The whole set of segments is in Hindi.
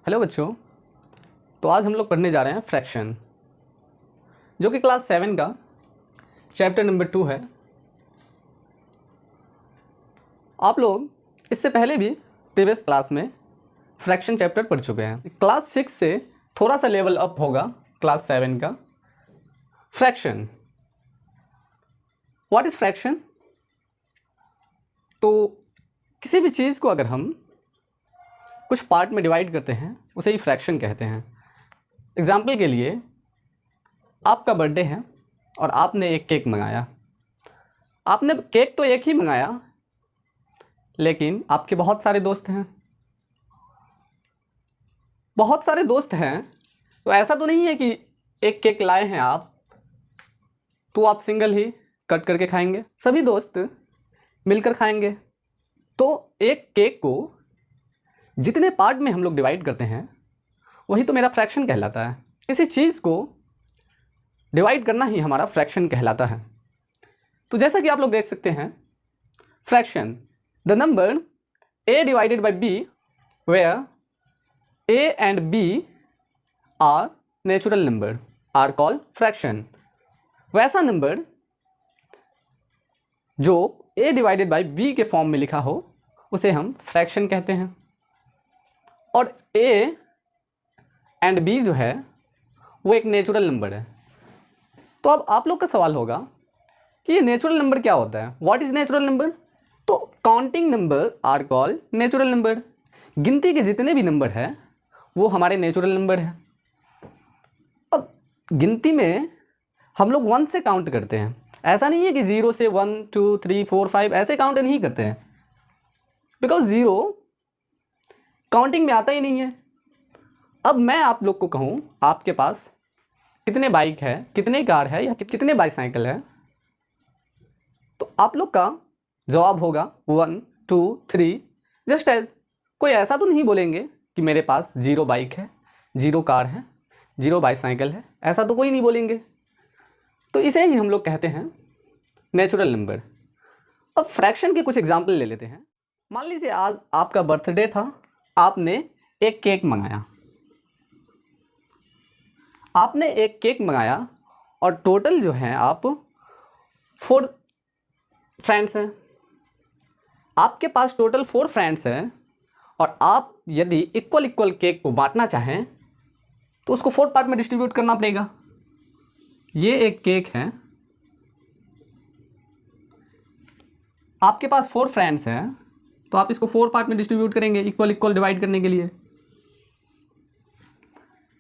हेलो बच्चों। तो आज हम लोग पढ़ने जा रहे हैं फ्रैक्शन, जो कि क्लास 7 का चैप्टर नंबर 2 है। आप लोग इससे पहले भी प्रीवियस क्लास में फ्रैक्शन चैप्टर पढ़ चुके हैं। क्लास 6 से थोड़ा सा लेवल अप होगा क्लास 7 का। Fraction, what is fraction? तो किसी भी चीज़ को अगर हम कुछ पार्ट में डिवाइड करते हैं उसे ही फ्रैक्शन कहते हैं। एग्जाम्पल के लिए, आपका बर्थडे है और आपने एक केक मंगाया। आपने केक तो एक ही मंगाया, लेकिन आपके बहुत सारे दोस्त हैं। बहुत सारे दोस्त हैं तो ऐसा तो नहीं है कि एक केक लाए हैं आप तो आप सिंगल ही कट करके खाएंगे, सभी दोस्त मिलकर खाएंगे। तो एक केक को जितने पार्ट में हम लोग डिवाइड करते हैं वही तो मेरा फ्रैक्शन कहलाता है। किसी चीज़ को डिवाइड करना ही हमारा फ्रैक्शन कहलाता है। तो जैसा कि आप लोग देख सकते हैं, fraction, the number a divided by b where a and b are natural number are called fraction. वैसा नंबर जो a डिवाइडेड बाई b के फॉर्म में लिखा हो उसे हम फ्रैक्शन कहते हैं। और a एंड b जो है वो एक नेचुरल नंबर है। तो अब आप लोग का सवाल होगा कि ये नेचुरल नंबर क्या होता है? What is natural number? तो counting number are called natural number. गिनती के जितने भी नंबर हैं वो हमारे नेचुरल नंबर हैं। अब गिनती में हम लोग 1 से काउंट करते हैं। ऐसा नहीं है कि 0 से 1 2 3 4 5 ऐसे काउंट नहीं करते हैं, बिकॉज 0 काउंटिंग में आता ही नहीं है। अब मैं आप लोग को कहूँ आपके पास कितने बाइक है, कितने कार है या कितने बाईसाइकिल है, तो आप लोग का जवाब होगा 1 2 3। जस्ट एज कोई ऐसा तो नहीं बोलेंगे कि मेरे पास 0 बाइक है, 0 कार है, 0 बाईसाइकिल है, ऐसा तो कोई नहीं बोलेंगे। तो इसे ही हम लोग कहते हैं नेचुरल नंबर। अब फ्रैक्शन के कुछ एग्जाम्पल ले लेते हैं। मान लीजिए आज आपका बर्थडे था, आपने एक केक मंगाया। आपने एक केक मंगाया और टोटल जो है आप 4 फ्रेंड्स हैं। आपके पास टोटल 4 फ्रेंड्स हैं और आप यदि इक्वल केक को बांटना चाहें तो उसको 4 पार्ट में डिस्ट्रीब्यूट करना पड़ेगा। ये एक केक है, आपके पास 4 फ्रेंड्स हैं तो आप इसको 4 पार्ट में डिस्ट्रीब्यूट करेंगे इक्वल डिवाइड करने के लिए।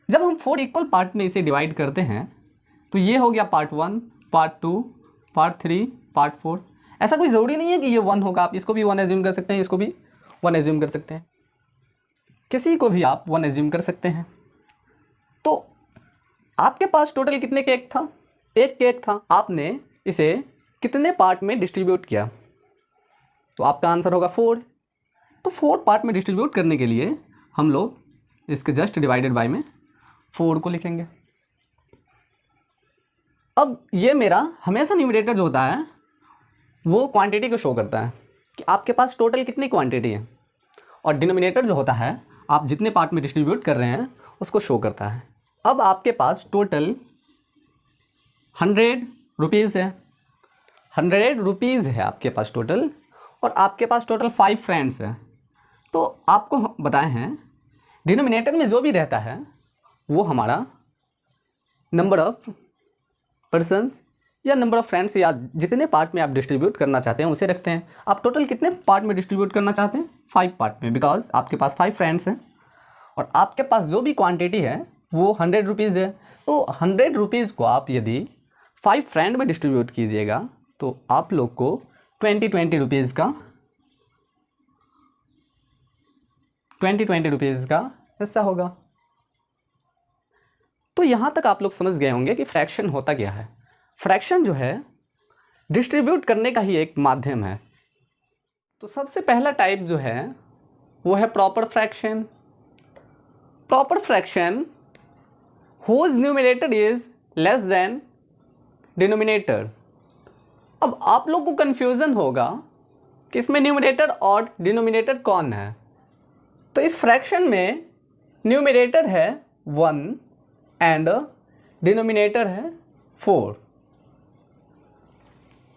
जब हम 4 इक्वल पार्ट में इसे डिवाइड करते हैं तो ये हो गया पार्ट 1, पार्ट 2, पार्ट 3, पार्ट 4। ऐसा कोई ज़रूरी नहीं है कि ये 1 होगा, आप इसको भी 1 एज्यूम कर सकते हैं, इसको भी 1 एज्यूम कर सकते हैं, किसी को भी आप 1 एज्यूम कर सकते हैं। तो आपके पास टोटल कितने केक था? एक केक था। आपने इसे कितने पार्ट में डिस्ट्रीब्यूट किया? तो आपका आंसर होगा 4। तो 4 पार्ट में डिस्ट्रीब्यूट करने के लिए हम लोग इसके जस्ट डिवाइडेड बाय में 4 को लिखेंगे। अब ये मेरा हमेशा न्यूमरेटर जो होता है वो क्वांटिटी को शो करता है कि आपके पास टोटल कितनी क्वांटिटी है, और डिनोमिनेटर जो होता है आप जितने पार्ट में डिस्ट्रीब्यूट कर रहे हैं उसको शो करता है। अब आपके पास टोटल 100 रुपीज़ है, 100 रुपीज़ है आपके पास टोटल, और आपके पास टोटल 5 फ्रेंड्स हैं। तो आपको बताए हैं डिनोमिनेटर में जो भी रहता है वो हमारा नंबर ऑफ पर्सन्स या नंबर ऑफ फ्रेंड्स या जितने पार्ट में आप डिस्ट्रीब्यूट करना चाहते हैं उसे रखते हैं। आप टोटल कितने पार्ट में डिस्ट्रीब्यूट करना चाहते हैं? 5 पार्ट में, बिकॉज आपके पास 5 फ्रेंड्स हैं और आपके पास जो भी क्वांटिटी है वो 100 रुपीज़ है। तो 100 रुपीज़ को आप यदि 5 फ्रेंड में डिस्ट्रीब्यूट कीजिएगा तो आप लोग को 20 रुपीज़ का 20 रुपीज़ का हिस्सा होगा। तो यहाँ तक आप लोग समझ गए होंगे कि फ्रैक्शन होता क्या है। फ्रैक्शन जो है डिस्ट्रीब्यूट करने का ही एक माध्यम है। तो सबसे पहला टाइप जो है वो है proper fraction. Proper fraction whose numerator is less than denominator. अब आप लोग को कन्फ्यूज़न होगा कि इसमें न्यूमरेटर और डिनोमिनेटर कौन है। तो इस फ्रैक्शन में न्यूमरेटर है 1 एंड डिनोमिनेटर है 4।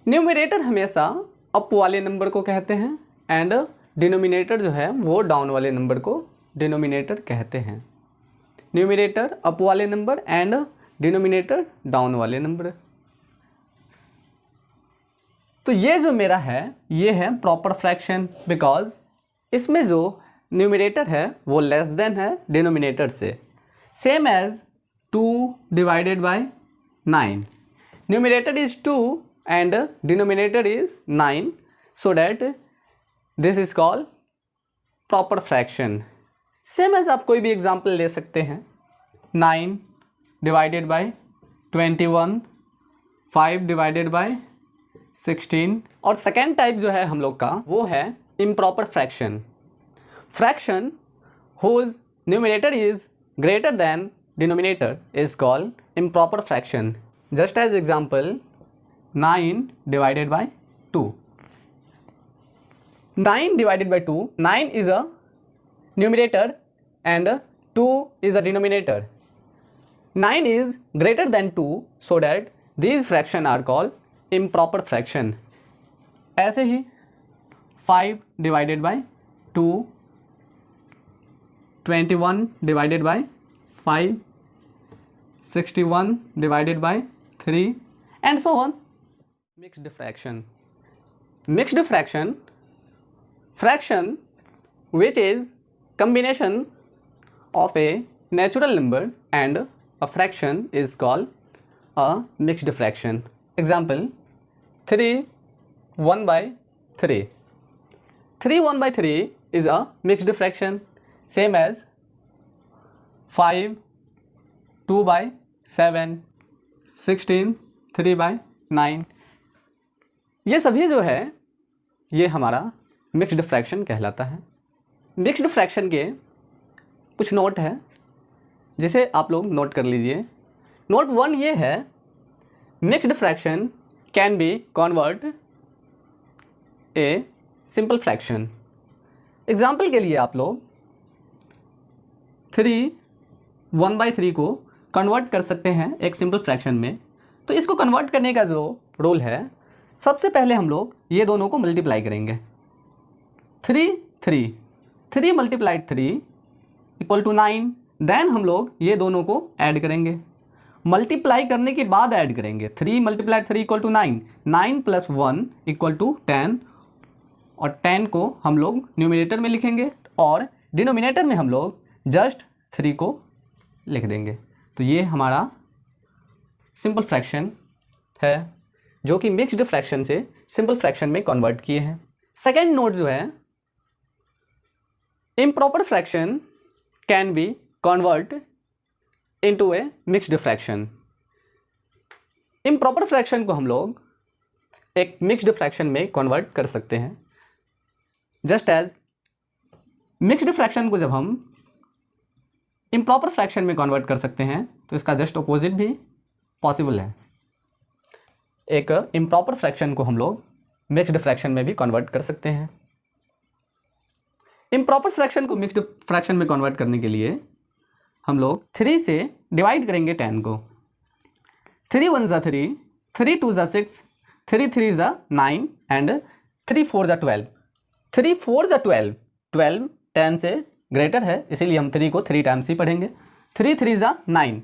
न्यूमरेटर हमेशा अप वाले नंबर को कहते हैं एंड डिनोमिनेटर जो है वो डाउन वाले नंबर को डिनोमिनेटर कहते हैं। न्यूमरेटर अप वाले नंबर एंड डिनोमिनेटर डाउन वाले नंबर। तो ये जो मेरा है ये है प्रॉपर फ्रैक्शन, बिकॉज इसमें जो न्यूमरेटर है वो लेस देन है डिनोमिनेटर से। Same as 2 divided by 9, numerator is 2 and denominator is 9, so that this is called proper fraction. Same as आप कोई भी एग्जाम्पल ले सकते हैं। 9 डिवाइडेड बाय 21, 5 डिवाइडेड बाय 16। और सेकेंड टाइप जो है हम लोग का वो है improper fraction. Fraction whose numerator is greater than denominator is called improper fraction. Just as example, 9 divided by 2. 9 divided by 2, 9 is a numerator and 2 is a denominator. 9 is greater than 2, so that these fractions are called improper fraction. ऐसे ही 5 divided by 2, 21 divided by 5, 61 divided by 3 and so on. Mixed fraction. Mixed fraction, fraction which is combination of a natural number and a fraction is called a mixed fraction. Example, 3 1 by 3. 3 1 by 3 is a mixed fraction. Same as 5 2 by 7, 16 3 by 9। ये सभी जो है ये हमारा मिक्स्ड फ्रैक्शन कहलाता है। मिक्स्ड फ्रैक्शन के कुछ नोट है जिसे आप लोग नोट कर लीजिए। नोट 1 ये है, mixed fraction can be convert a simple fraction. Example के लिए आप लोग 3 1 by 3 को कन्वर्ट कर सकते हैं एक सिंपल फ्रैक्शन में। तो इसको कन्वर्ट करने का जो रूल है, सबसे पहले हम लोग ये दोनों को मल्टीप्लाई करेंगे। 3 मल्टीप्लाइड 3 इक्वल टू 9। देन हम लोग ये दोनों को ऐड करेंगे, मल्टीप्लाई करने के बाद ऐड करेंगे। 3 multiplied 3 equal to 9, 9 plus 1 equal to 10, और 10 को हम लोग न्यूमिनेटर में लिखेंगे और डिनोमिनेटर में हम लोग जस्ट 3 को लिख देंगे। तो ये हमारा सिंपल फ्रैक्शन है जो कि मिक्स्ड फ्रैक्शन से सिंपल फ्रैक्शन में कन्वर्ट किए हैं। सेकेंड नोट जो है, improper fraction can be convert into A mixed fraction. Improper fraction को हम लोग एक मिक्स्ड फ्रैक्शन में कन्वर्ट कर सकते हैं। जस्ट एज मिक्स्ड फ्रैक्शन को जब हम इम्प्रॉपर फ्रैक्शन में कन्वर्ट कर सकते हैं तो इसका जस्ट अपोजिट भी पॉसिबल है। एक इम्प्रॉपर फ्रैक्शन को हम लोग मिक्स्ड फ्रैक्शन में भी कन्वर्ट कर सकते हैं। इम्प्रॉपर फ्रैक्शन को मिक्स्ड फ्रैक्शन में कन्वर्ट करने के लिए हम लोग 3 से डिवाइड करेंगे 10 को। 3 1 ज़ा 3, 3 2 ज़ा 6, 3 3 ज़ा 9 एंड 3 4 ज़ा 12। 3 4 ज़ा 12, 12 10 से ग्रेटर है, इसीलिए हम 3 को 3 टाइम्स ही पढ़ेंगे। 3 3 ज़ा 9।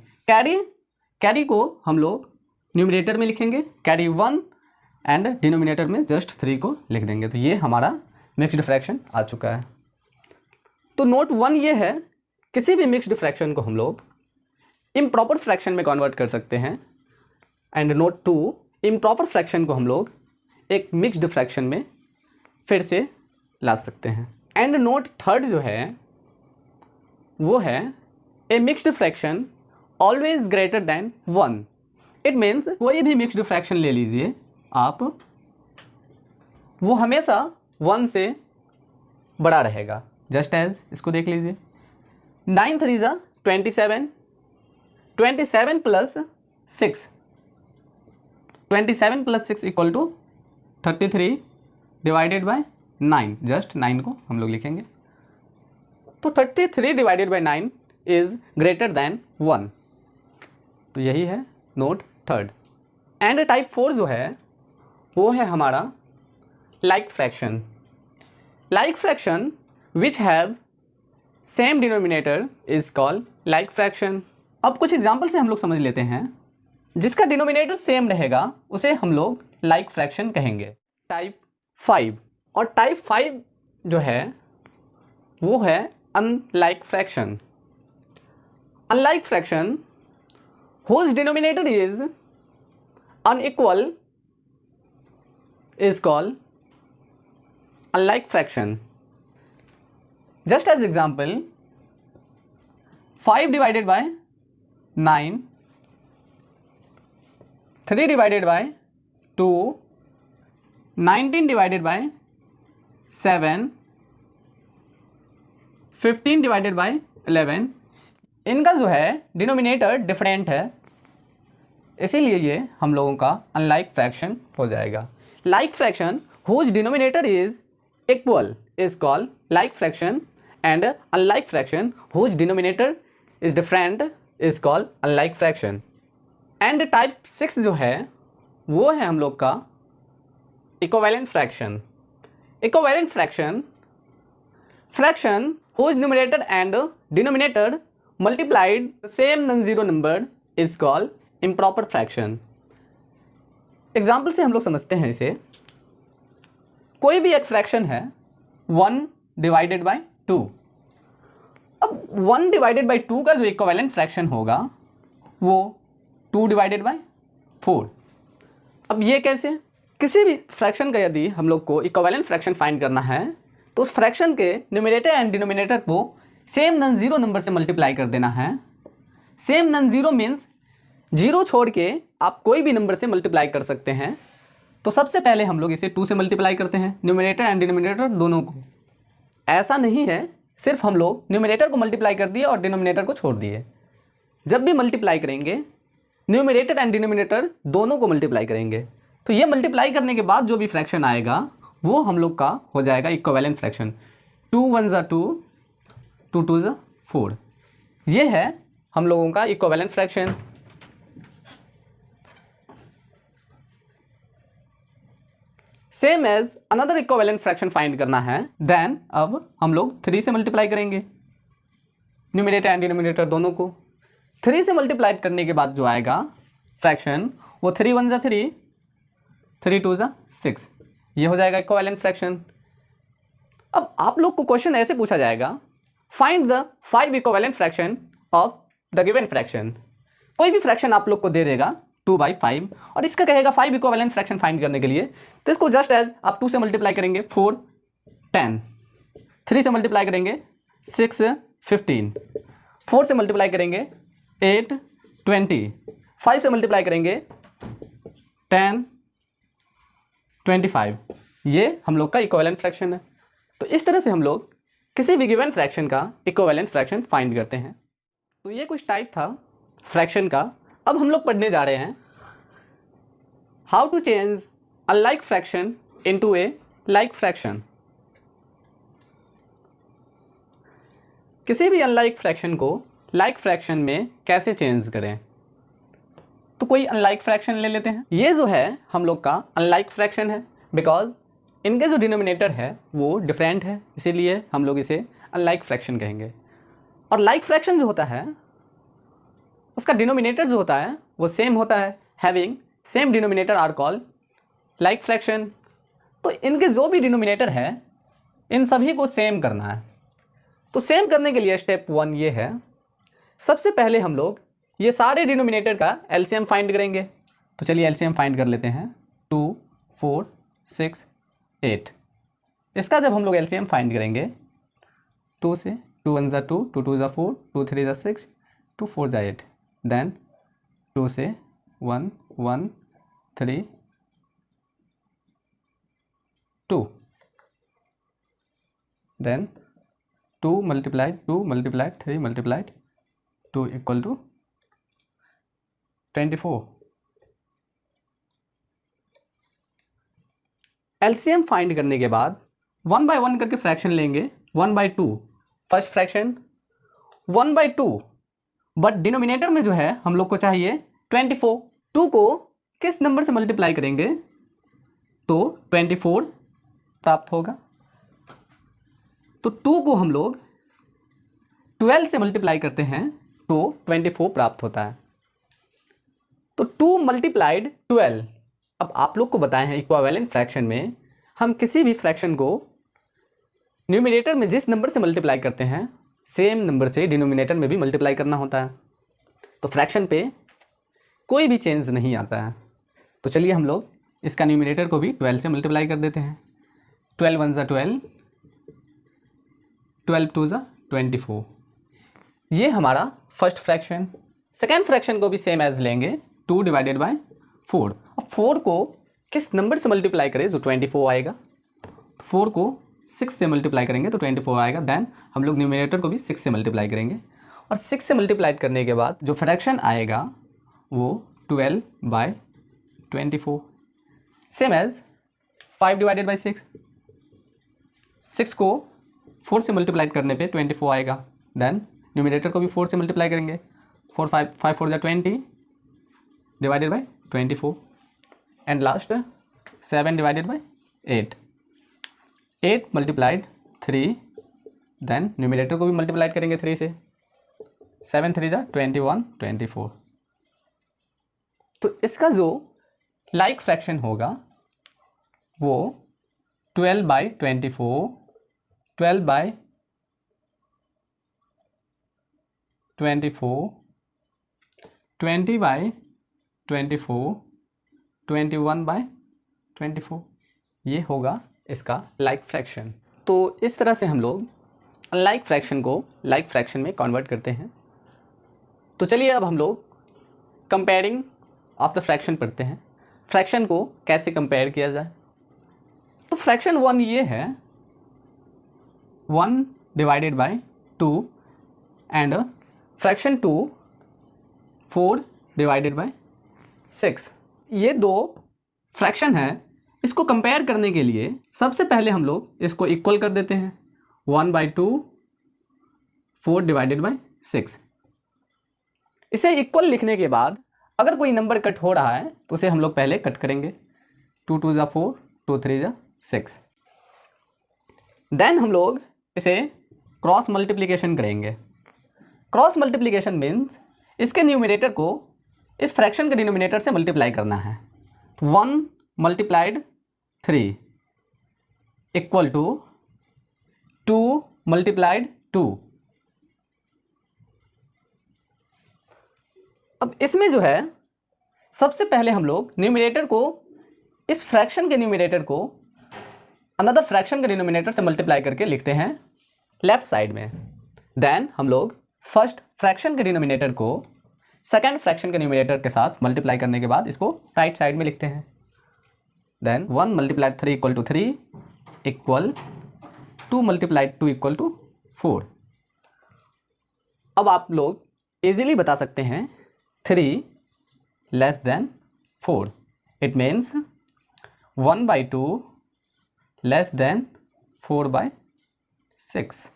कैरी को हम लोग न्यूमरेटर में लिखेंगे, कैरी 1 एंड डिनोमिनेटर में जस्ट 3 को लिख देंगे। तो ये हमारा मिक्स्ड फ्रैक्शन आ चुका है। तो नोट 1 ये है, किसी भी मिक्स्ड फ्रैक्शन को हम लोग इम्प्रॉपर फ्रैक्शन में कन्वर्ट कर सकते हैं। एंड नोट 2, इम्प्रॉपर फ्रैक्शन को हम लोग एक मिक्स्ड फ्रैक्शन में फिर से ला सकते हैं। एंड नोट 3 जो है वो है, a mixed fraction always greater than 1। It means कोई भी मिक्स्ड फ्रैक्शन ले लीजिए आप, वो हमेशा 1 से बड़ा रहेगा। जस्ट एज इसको देख लीजिए, 9 3 ज़ा 27, 27 plus 6, 27 plus 6 equal to 33 divided by 9। Just 9 को हम लोग लिखेंगे। तो 33 divided by 9 is greater than 1। तो यही है नोट थर्ड। एंड टाइप 4 जो है वो है हमारा like fraction. Like fraction which have same denominator is called like fraction. अब कुछ एग्जाम्पल से हम लोग समझ लेते हैं। जिसका डिनोमिनेटर सेम रहेगा उसे हम लोग लाइक फ्रैक्शन कहेंगे। टाइप 5, और टाइप 5 जो है वो है unlike fraction. Unlike fraction whose denominator is unequal is called unlike fraction. Just as example, 5 divided by 9, 3 divided by 2, 19 divided by 7, 15 divided by 11, इनका जो है डिनोमिनेटर डिफरेंट है, इसीलिए ये हम लोगों का अनलाइक फ्रैक्शन हो जाएगा। Like fraction whose denominator is equal is called like fraction, and unlike fraction whose denominator is different is called unlike fraction. And type 6 जो है वो है हम लोग का equivalent fraction. Equivalent fraction, fraction whose numerator and denominator multiplied same non-zero number is called improper fraction. Example से हम लोग समझते हैं इसे। कोई भी एक फ्रैक्शन है 1 डिवाइडेड बाई 2। अब 1 डिवाइडेड बाई 2 का जो इक्विवेलेंट फ्रैक्शन होगा वो 2 डिवाइडेड बाई 4। अब ये कैसे? किसी भी फ्रैक्शन का यदि हम लोग को इक्विवेलेंट फ्रैक्शन फाइंड करना है तो उस फ्रैक्शन के न्यूमरेटर एंड डिनोमिनेटर को सेम नॉन जीरो नंबर से मल्टीप्लाई कर देना है। Same non zero means zero छोड़ के आप कोई भी नंबर से मल्टीप्लाई कर सकते हैं। तो सबसे पहले हम लोग इसे 2 से मल्टीप्लाई करते हैं, न्यूमरेटर एंड डिनोमिनेटर दोनों को। ऐसा नहीं है सिर्फ हम लोग न्यूमरेटर को मल्टीप्लाई कर दिए और डिनोमिनेटर को छोड़ दिए। जब भी मल्टीप्लाई करेंगे न्यूमरेटर एंड डिनोमिनेटर दोनों को मल्टीप्लाई करेंगे। तो ये मल्टीप्लाई करने के बाद जो भी फ्रैक्शन आएगा वो हम लोग का हो जाएगा इक्विवेलेंट फ्रैक्शन। 2 1 ज़ा 2, 2 2 ज़ा 4। ये है हम लोगों का equivalent fraction. Same as another equivalent fraction find करना है, देन अब हम लोग 3 से मल्टीप्लाई करेंगे न्यूमरेटर एंड डिनोमिनेटर दोनों को। 3 से मल्टीप्लाई करने के बाद जो आएगा फ्रैक्शन वो 3 1 ज़ा 3, 3 2 ज़ा 6। ये हो जाएगा इक्विवेलेंट फ्रैक्शन। अब आप लोग को क्वेश्चन ऐसे पूछा जाएगा, find the 5 equivalent fraction of the given fraction. कोई भी फ्रैक्शन आप लोग को दे देगा 2/5 और इसका कहेगा 5 इक्विवेलेंट फ्रैक्शन फाइंड करने के लिए। तो इसको जस्ट एज आप 2 से मल्टीप्लाई करेंगे 4 10, 3 से मल्टीप्लाई करेंगे 6 15, 4 से मल्टीप्लाई करेंगे 8 20, 5 से मल्टीप्लाई करेंगे 10 25। ये हम लोग का इक्विवेलेंट फ्रैक्शन है। तो इस तरह से हम लोग किसी भी गिवन फ्रैक्शन का इक्विवेलेंट फ्रैक्शन फाइंड करते हैं। तो ये कुछ टाइप था फ्रैक्शन का। अब हम लोग पढ़ने जा रहे हैं how to change unlike fraction into a like fraction. किसी भी अनलाइक फ्रैक्शन को लाइक फ्रैक्शन में कैसे चेंज करें। तो कोई अनलाइक फ्रैक्शन ले लेते हैं। ये जो है हम लोग का अनलाइक फ्रैक्शन है, बिकॉज इनके जो डिनोमिनेटर है वो डिफरेंट है, इसीलिए हम लोग इसे अनलाइक फ्रैक्शन कहेंगे। और लाइक फ्रैक्शन जो होता है उसका डिनोमिनेटर जो होता है वो सेम होता है, having same denominator are called like fraction. तो इनके जो भी डिनोमिनेटर है इन सभी को सेम करना है। तो सेम करने के लिए स्टेप 1 ये है, सबसे पहले हम लोग ये सारे डिनोमिनेटर का एलसीएम फाइंड करेंगे। तो चलिए एलसीएम फाइंड कर लेते हैं। 2 4 6 8। इसका जब हम लोग एलसीएम फाइंड करेंगे 2 से 2 1 ज़ा 2, 2 2 ज़ा 4, 2 3 ज़ा 6, 2 4 ज़ा 8, देन 2 से 1 1 3 2, then 2 multiplied 2 multiplied 3 multiplied 2 equal to 24। LCM find करने के बाद 1 बाय 1 करके फ्रैक्शन लेंगे। 1/2 फर्स्ट फ्रैक्शन, 1/2, बट डिनोमिनेटर में जो है हम लोग को चाहिए 24। 2 को किस नंबर से मल्टीप्लाई करेंगे तो 24 प्राप्त होगा। तो 2 को हम लोग 12 से मल्टीप्लाई करते हैं तो 24 प्राप्त होता है। तो 2 मल्टीप्लाइड 12। अब आप लोग को बताए हैं इक्विवेलेंट फ्रैक्शन में हम किसी भी फ्रैक्शन को न्यूमरेटर में जिस नंबर से मल्टीप्लाई करते हैं सेम नंबर से डिनोमिनेटर में भी मल्टीप्लाई करना होता है। तो फ्रैक्शन पे कोई भी चेंज नहीं आता है। तो चलिए हम लोग इसका न्यूमरेटर को भी 12 से मल्टीप्लाई कर देते हैं। 12 1 ज़ा 12, 12 2 ज़ा 24। ये हमारा फर्स्ट फ्रैक्शन। सेकेंड फ्रैक्शन को भी सेम एज लेंगे, 2 डिवाइडेड बाय 4। अब 4 को किस नंबर से मल्टीप्लाई करें जो 24 आएगा। 4 को 6 से मल्टीप्लाई करेंगे तो 24 आएगा। देन हम लोग न्यूमरेटर को भी 6 से मल्टीप्लाई करेंगे और 6 से मल्टीप्लाई करने के बाद जो फ्रैक्शन आएगा वो 12/24, सेम एज 5 डिवाइडेड बाई 6। 6 को 4 से मल्टीप्लाई करने पे 24 आएगा। देन न्यूमरेटर को भी 4 से मल्टीप्लाई करेंगे, 4 5 5 4 20 divided by 24 and last 7 divided by 8। 8 multiplied 3, then numerator को भी मल्टीप्लाइड करेंगे 3 से, 7 3 ज़ा 21 24। तो इसका जो लाइक फ्रैक्शन होगा वो 12/24, 12/24, 20/24, 21/24, ये होगा इसका लाइक फ्रैक्शन। तो इस तरह से हम लोग अनलाइक फ्रैक्शन को लाइक फ्रैक्शन में कन्वर्ट करते हैं। तो चलिए अब हम लोग कंपेयरिंग ऑफ द फ्रैक्शन पढ़ते हैं। फ्रैक्शन को कैसे कंपेयर किया जाए। तो फ्रैक्शन 1 ये है 1 divided by 2 and fraction 2 4 divided by 6। ये दो फ्रैक्शन है। इसको कंपेयर करने के लिए सबसे पहले हम लोग इसको इक्वल कर देते हैं। 1/2 4 डिवाइडेड बाय 6। इसे इक्वल लिखने के बाद अगर कोई नंबर कट हो रहा है तो उसे हम लोग पहले कट करेंगे। 2 2 ज़ा 4, 2 3 ज़ा 6। देन हम लोग इसे क्रॉस मल्टीप्लिकेशन करेंगे। क्रॉस मल्टीप्लिकेशन मीन्स इसके न्यूमरेटर को इस फ्रैक्शन के डिनोमिनेटर से मल्टीप्लाई करना है। 1 मल्टीप्लाइड 3 इक्वल टू 2 मल्टीप्लाइड 2। अब इसमें जो है सबसे पहले हम लोग न्यूमरेटर को इस फ्रैक्शन के न्यूमरेटर को अनदर फ्रैक्शन के डिनोमिनेटर से मल्टीप्लाई करके लिखते हैं लेफ्ट साइड में। देन हम लोग फर्स्ट फ्रैक्शन के डिनोमिनेटर को सेकेंड फ्रैक्शन के न्यूमरेटर के साथ मल्टीप्लाई करने के बाद इसको राइट साइड में लिखते हैं। Then 1 multiplied 3 equal to 3 equal 2 multiplied 2 equal to 4। अब आप लोग इजीली बता सकते हैं 3 less than 4। It means 1/2 less than 4/6।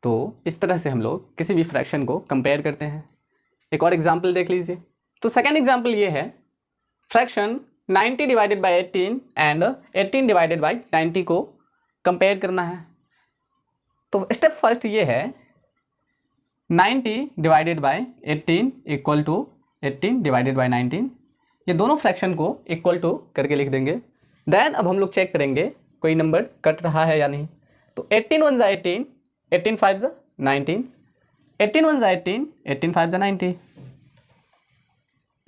तो इस तरह से हम लोग किसी भी फ्रैक्शन को कंपेयर करते हैं। एक और एग्जांपल देख लीजिए। तो सेकेंड एग्जांपल ये है fraction 90 divided by 18 and 18 divided by 90 को कंपेयर करना है। तो स्टेप फर्स्ट ये है 90 divided by 18 equal to 18 divided by 19। ये दोनों फ्रैक्शन को इक्वल टू करके लिख देंगे। देन अब हम लोग चेक करेंगे कोई नंबर कट रहा है या नहीं। तो 18 1 ज़ा 18, 18 5 ज़ा 19, 18 1 ज़ा 18, 18 5 ज़ा 90।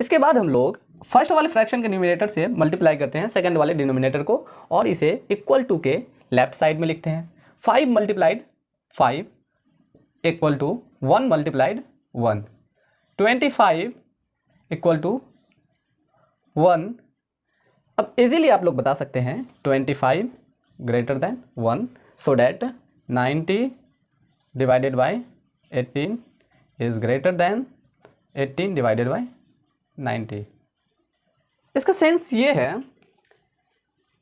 इसके बाद हम लोग फर्स्ट वाले फ्रैक्शन के न्यूमरेटर से मल्टीप्लाई करते हैं सेकंड वाले डिनोमिनेटर को और इसे इक्वल टू के लेफ्ट साइड में लिखते हैं। 5 multiplied 5 equal to 1 multiplied 1। 25 equal to 1। अब इजीली आप लोग बता सकते हैं 25 greater than 1 so that 90 divided by 18 is greater than 18 divided by 90। इसका सेंस ये है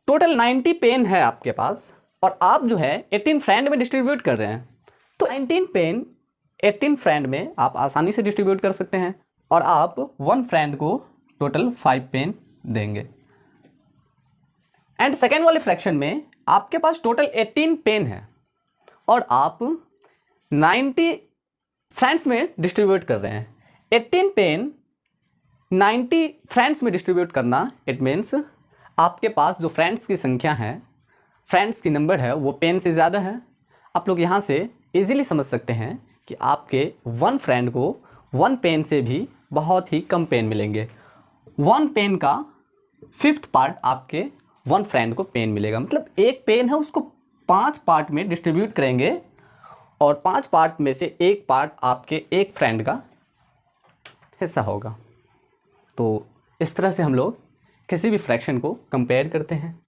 टोटल 90 पेन है आपके पास और आप जो है 18 फ्रेंड में डिस्ट्रीब्यूट कर रहे हैं। तो 19 पेन 18 फ्रेंड में आप आसानी से डिस्ट्रीब्यूट कर सकते हैं और आप 1 फ्रेंड को टोटल 5 पेन देंगे। एंड सेकेंड वाले फ्रैक्शन में आपके पास टोटल 18 पेन है और आप 90 फ्रेंड्स में डिस्ट्रीब्यूट कर रहे हैं। 18 पेन 90 फ्रेंड्स में डिस्ट्रीब्यूट करना, इट मीन्स आपके पास जो फ्रेंड्स की संख्या है, फ्रेंड्स की नंबर है, वो पेन से ज़्यादा है। आप लोग यहाँ से इजीली समझ सकते हैं कि आपके 1 फ्रेंड को 1 पेन से भी बहुत ही कम पेन मिलेंगे। 1 पेन का 5th पार्ट आपके 1 फ्रेंड को पेन मिलेगा। मतलब एक पेन है उसको 5 पार्ट में डिस्ट्रीब्यूट करेंगे और 5 पार्ट में से 1 पार्ट आपके 1 फ्रेंड का हिस्सा होगा। तो इस तरह से हम लोग किसी भी फ्रैक्शन को कंपेयर करते हैं।